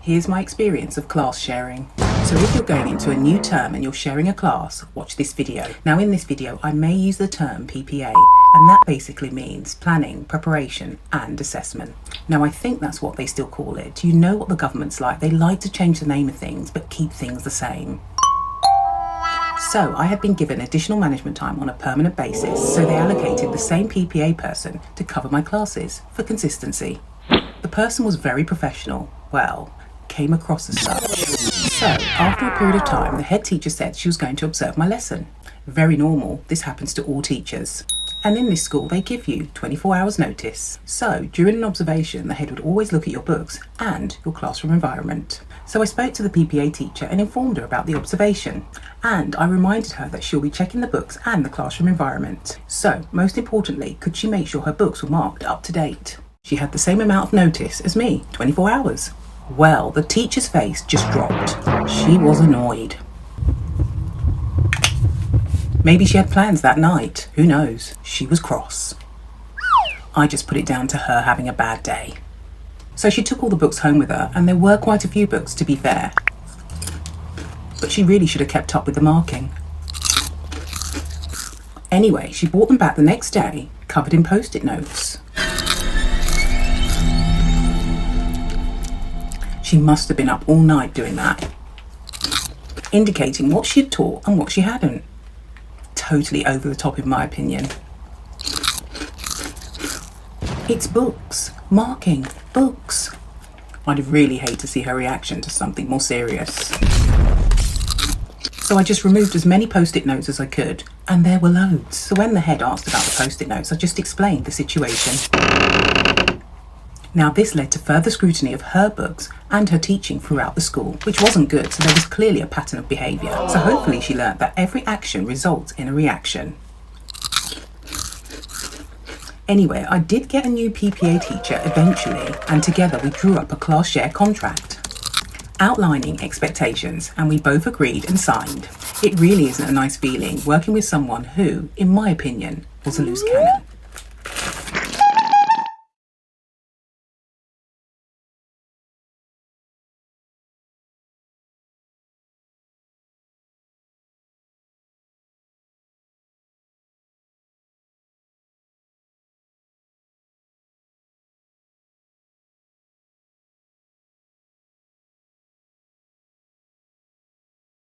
here's my experience of class sharing. So if you're going into a new term and you're sharing a class, watch this video. Now in this video, I may use the term PPA, and that basically means planning, preparation and assessment. Now I think that's what they still call it. You know what the government's like. They like to change the name of things, but keep things the same. So I had been given additional management time on a permanent basis, so they allocated the same PPA person to cover my classes for consistency. The person was very professional, well, came across as such. So after a period of time, the head teacher said she was going to observe my lesson. Very normal, this happens to all teachers. And in this school, they give you 24 hours notice. So during an observation, the head would always look at your books and your classroom environment. So I spoke to the PPA teacher and informed her about the observation. And I reminded her that she'll be checking the books and the classroom environment. So most importantly, could she make sure her books were marked up to date? She had the same amount of notice as me, 24 hours. Well, the teacher's face just dropped. She was annoyed. Maybe she had plans that night, who knows? She was cross. I just put it down to her having a bad day. So she took all the books home with her, and there were quite a few books to be fair. But she really should have kept up with the marking. Anyway, she brought them back the next day, covered in post-it notes. She must have been up all night doing that, indicating what she had taught and what she hadn't. Totally over the top in my opinion. It's books, marking, books. I'd really hate to see her reaction to something more serious. So I just removed as many post-it notes as I could, and there were loads. So when the head asked about the post-it notes, I just explained the situation. Now this led to further scrutiny of her books and her teaching throughout the school, which wasn't good, so there was clearly a pattern of behaviour. So hopefully she learnt that every action results in a reaction. Anyway, I did get a new PPA teacher eventually, and together we drew up a class share contract, outlining expectations, and we both agreed and signed. It really isn't a nice feeling working with someone who, in my opinion, was a loose cannon.